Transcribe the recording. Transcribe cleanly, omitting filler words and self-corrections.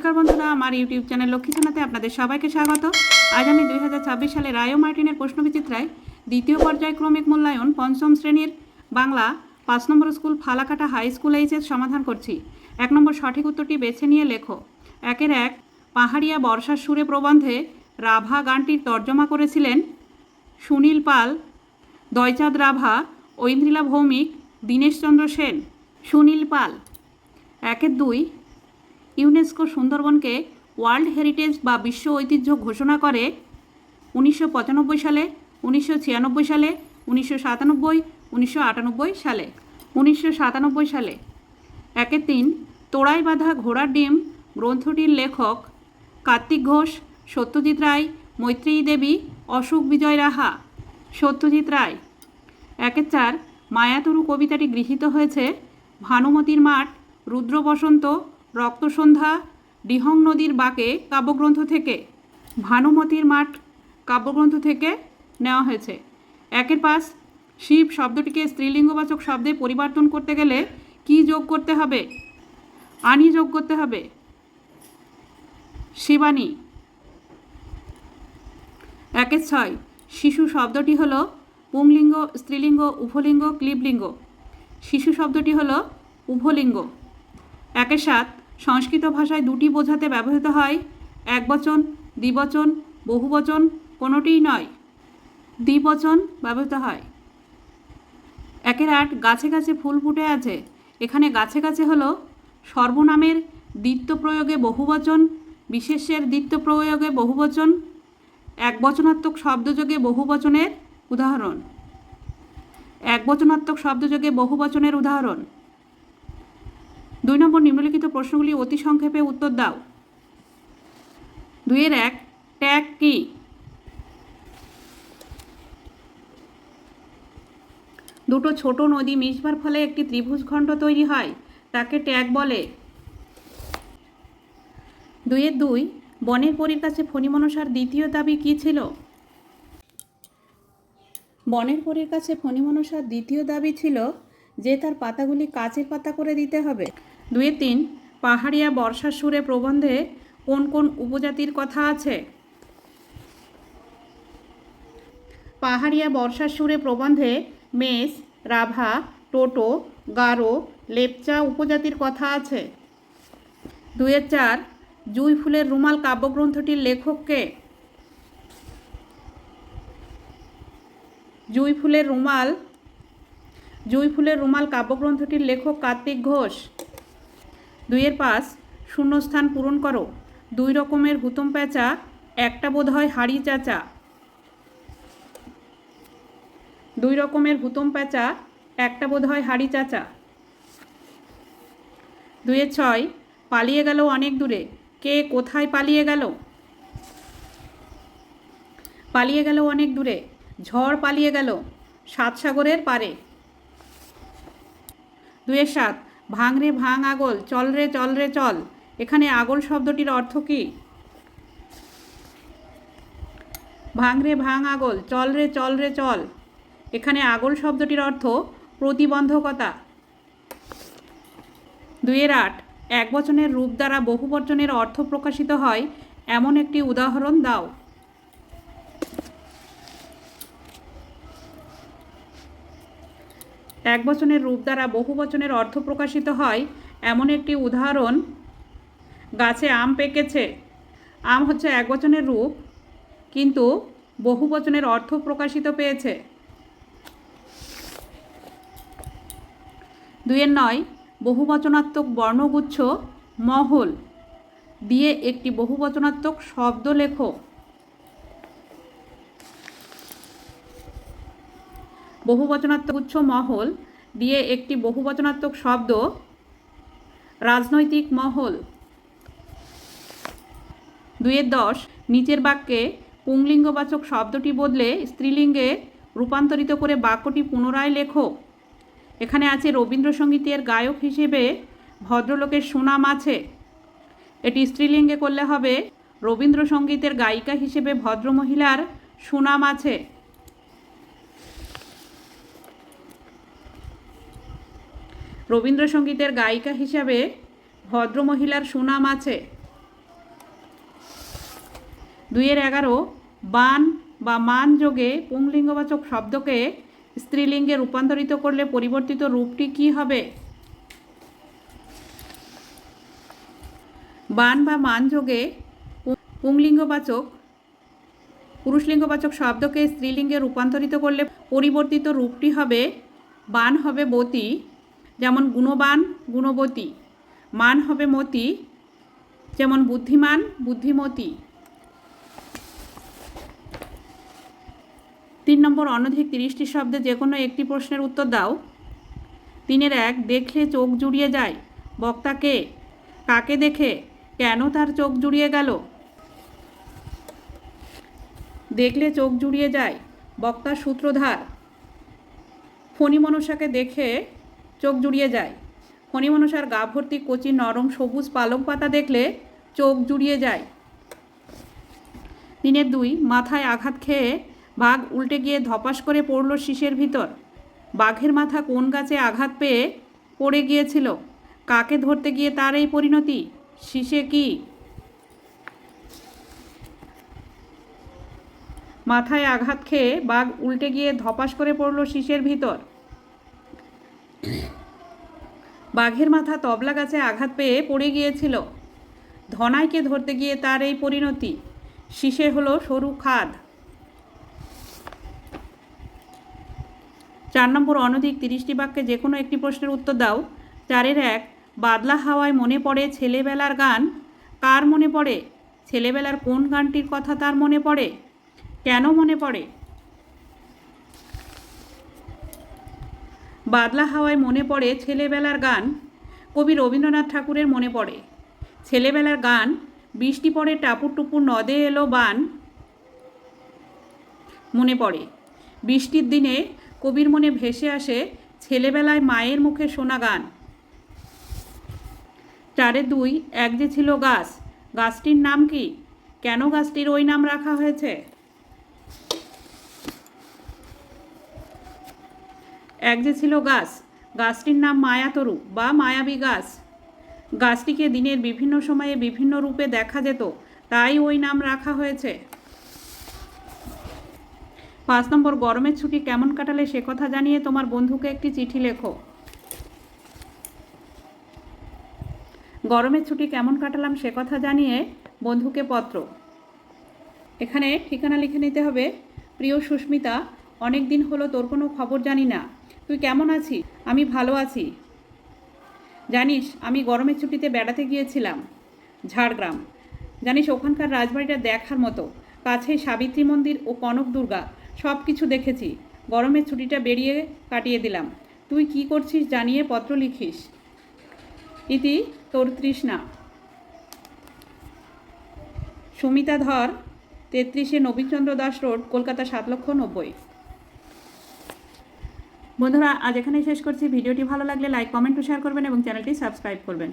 নমস্कार বন্ধুরা, আমার YouTube channel Lakshmi সোনাতে আপনাদের সবাইকে স্বাগত। আজ আমি 2026 সালে রায় ও মার্টিনের প্রশ্নবিচিত্রায় দ্বিতীয় পর্যায়ক্রমিক মূল্যায়ন পঞ্চম শ্রেণীর বাংলা 5 নম্বর school Falakata high school HS সমাধান করছি। 1 নম্বর সঠিক উত্তরটি বেছে নিয়ে লেখো। 1 পাহাড়িয়া বর্ষার সুরে প্রবন্ধে রাভা গানটির তর্জমা করেছিলেন সুনীল পাল, দয়চাঁদ রাভা, ঐন্দ্রিলা ভৌমিক, দীনেশচন্দ্র সেন। সুনীল পাল। 2 ইউনেস্কো সুন্দরবনকে ওয়ার্ল্ড হেরিটেজ বা বিশ্ব ঐতিহ্য ঘোষণা করে 1995 সালে, 1996 সালে, 1997, 1998 সালে। 1997 সালে। 3 তোড়াই বাঁধা ঘোড়ার ডিম গ্রন্থটির লেখক কার্তিক ঘোষ, সত্যজিৎ রায়, মৈত্রেয়ী দেবী, অশোক বিজয় রাহা। সত্যজিৎ রায়। 4 মায়াতরু কবিতাটি গৃহীত হয়েছে ভানুমতির মাঠ, রুদ্র বসন্ত, রক্তসন্ধ্যা, ডিহং নদীর বাঁকে কাব্যগ্রন্থ থেকে। ভানুমতির মাঠ কাব্যগ্রন্থ থেকে নেওয়া হয়েছে। 5 শিব শব্দটিকে স্ত্রীলিঙ্গবাচক শব্দে পরিবর্তন করতে গেলে কি যোগ করতে হবে? আনি যোগ করতে হবে। শিবানী। 6 শিশু শব্দটি হলো পুংলিঙ্গ, স্ত্রীলিঙ্গ, উভলিঙ্গ, ক্লীবলিঙ্গ। শিশু শব্দটি হলো উভলিঙ্গ। 7 সংস্কৃত ভাষায় দুটি বোঝাতে ব্যবহৃত হয় একবচন, দ্বিবচন, বহুবচন, কোনোটিই নয়। দ্বিবচন ব্যবহৃত হয়। 8 গাছে গাছে ফুল ফুটে আছে। এখানে গাছে গাছে হলো সর্বনামের দ্বিত্ব প্রয়োগে বহুবচন, বিশেষ্যের দ্বিত্ব প্রয়োগে বহুবচন, একবচনাত্মক শব্দযোগে বহুবচনের উদাহরণ। একবচনাত্মক শব্দযোগে বহুবচনের উদাহরণ। 2 নম্বর নিম্নলিখিত প্রশ্নগুলি অতি সংক্ষেপে উত্তর দাও। 2-1 ট্যাগ কি? দুটো ছোট নদী মিশবার ফলে একটি ত্রিভুজখণ্ড তৈরি হয়, তাকে ট্যাগ বলে। 2 বনের পরীর কাছে ফণিমনসার দ্বিতীয় দাবি কি ছিল? বনের পরীর কাছে ফণিমনসার দ্বিতীয় দাবি ছিল যে তার পাতাগুলি কাচের পাতা করে দিতে হবে। 2-3 পাহাড়িয়া বর্ষার সুরে প্রবন্ধে কোন কোন উপজাতির কথা আছে? পাহাড়িয়া বর্ষার সুরে প্রবন্ধে মেষ, রাভা, টোটো, গারো, লেপচা উপজাতির কথা আছে। 2-4 জুঁই ফুলের রুমাল কাব্যগ্রন্থটির লেখক কে? জুঁই ফুলের রুমাল কাব্যগ্রন্থটির লেখক কার্তিক ঘোষ। 2-5 শূন্যস্থান পূরণ করো। 2 রকমের হুতম প্যাঁচা, একটা বোধ হয় হাড়ি চাচা। 2 রকমের হুতম প্যাঁচা, একটা বোধ হয় হাড়ি চাচা। 2-6 পালিয়ে গেল অনেক দূরে। কে কোথায় পালিয়ে গেল? পালিয়ে গেল অনেক দূরে, ঝড় পালিয়ে গেল 7 সাগরের পারে। 2-7 ভাঙ রে ভাঙ আগল, চল রে চল রে চল। এখানে আগল শব্দটির অর্থ কি? ভাঙ রে ভাঙ আগল, চল রে চল রে চল। এখানে আগল শব্দটির অর্থ প্রতিবন্ধকতা। 2-8 একবচনের রূপ দ্বারা বহুবচনের অর্থ প্রকাশিত হয় এমন একটি উদাহরণ দাও। একবচনের রূপ দ্বারা বহুবচনের অর্থ প্রকাশিত হয় এমন একটি উদাহরণ। গাছে আম পেকেছে। আম হচ্ছে একবচনের রূপ, কিন্তু বহুবচনের অর্থ প্রকাশিত পেয়েছে। 2-9 বহুবচনাত্মক বর্ণগুচ্ছ মহল দিয়ে একটি বহুবচনাত্মক শব্দ লেখো। বহুবচনাত্মক গুচ্ছ মহল দিয়ে একটি বহুবচনাত্মক শব্দ রাজনৈতিক মহল। 2-10 নিচের বাক্যে পুংলিঙ্গবাচক শব্দটি বদলে স্ত্রীলিঙ্গে রূপান্তরিত করে বাক্যটি পুনরায় লেখো। এখানে আছে রবীন্দ্রসঙ্গীতের গায়ক হিসেবে ভদ্রলোকের সুনাম আছে। এটি স্ত্রীলিঙ্গে করলে হবে রবীন্দ্রসঙ্গীতের গায়িকা হিসেবে ভদ্রমহিলার সুনাম আছে। রবীন্দ্রসঙ্গীতের গায়িকা হিসাবে ভদ্রমহিলার সুনাম আছে। 2-11 বান বা মান যোগে পুংলিঙ্গবাচক শব্দকে স্ত্রীলিঙ্গে রূপান্তরিত করলে পরিবর্তিত রূপটি কী হবে? বান বা মান যোগে পুরুষলিঙ্গবাচক শব্দকে স্ত্রীলিঙ্গে রূপান্তরিত করলে পরিবর্তিত রূপটি হবে বান হবে বতী, যেমন গুণবান গুণবতী। মান হবে মতি, যেমন বুদ্ধিমান বুদ্ধিমতী। 3 নম্বর অনধিক 30টি শব্দে যে কোনো একটি প্রশ্নের উত্তর দাও। 3-1 দেখলে চোখ জুড়িয়ে যায়। বক্তা কে? কাকে দেখে কেন তার চোখ জুড়িয়ে গেল? দেখলে চোখ জুড়িয়ে যায়, বক্তার সূত্রধার। ফণীমনসাকে দেখে চোখ জুড়িয়ে যায়। ফণীমনসার গা ভর্তি কচি নরম সবুজ পালং পাতা দেখলে চোখ জুড়িয়ে যায়। 3-2 মাথায় আঘাত খেয়ে বাঘ উল্টে গিয়ে ধপাস করে পড়ল শীষের ভিতর। বাঘের মাথা কোন গাছে আঘাত পেয়ে পড়ে গিয়েছিল? কাকে ধরতে গিয়ে তার এই পরিণতি? শীষে কি? মাথায় আঘাত খেয়ে বাঘ উল্টে গিয়ে ধপাস করে পড়ল শীষের ভিতর। বাঘের মাথা তবলা গাছে আঘাত পেয়ে পড়ে গিয়েছিল। ধনাইকে ধরতে গিয়ে তার এই পরিণতি। শীষে হলো সরু খাদ। 4 নম্বর অনধিক 30টি বাক্যে যে কোনো একটি প্রশ্নের উত্তর দাও। 4-1 বাদলা হাওয়ায় মনে পড়ে ছেলেবেলার গান। কার মনে পড়ে? ছেলেবেলার কোন গানটির কথা তার মনে পড়ে? কেন মনে পড়ে? বাদলা হাওয়ায় মনে পড়ে ছেলেবেলার গান কবি রবীন্দ্রনাথ ঠাকুরের মনে পড়ে। ছেলেবেলার গান বৃষ্টি পড়ে টাপুর টুপুর নদে এলো বান মনে পড়ে। বৃষ্টির দিনে কবির মনে ভেসে আসে ছেলেবেলায় মায়ের মুখে শোনা গান। 4-2 এক যে ছিল গাছ। গাছটির নাম কি? কেন গাছটির ওই নাম রাখা হয়েছে? এক যে ছিল গাছ, গাছটির নাম মায়াতরু বা মায়াবী গাছ। গাছটিকে দিনের বিভিন্ন সময়ে বিভিন্ন রূপে দেখা যেত, তাই ওই নাম রাখা হয়েছে। 5 নম্বর গরমের ছুটি কেমন কাটালে সে কথা জানিয়ে তোমার বন্ধুকে একটি চিঠি লেখো। গরমের ছুটি কেমন কাটালাম সে কথা জানিয়ে বন্ধুকে পত্র। এখানে ঠিকানা লিখে নিতে হবে। প্রিয় সুস্মিতা, অনেক দিন হলো তোর কোনো খবর জানি না। তুই কেমন আছিস? আমি ভালো আছি। জানিস আমি গরমের ছুটিতে বেড়াতে গিয়েছিলাম ঝাড়গ্রাম। জানিস ওখানকার রাজবাড়িটা দেখার মতো। কাছেই সাবিত্রী মন্দির ও কনক দুর্গা, সব কিছু দেখেছি। গরমের ছুটিটা বেরিয়ে কাটিয়ে দিলাম। তুই কি করছিস জানিয়ে পত্র লিখিস। ইতি তোর তৃষ্ণা। সুমিতা ধর, 33 নবীনচন্দ্র দাস রোড, কলকাতা 7,90,000। বন্ধুরা আজ এখানেই শেষ করছি। ভিডিওটি ভালো লাগলে লাইক কমেন্ট ও শেয়ার করবেন এবং চ্যানেলটি সাবস্ক্রাইব করবেন।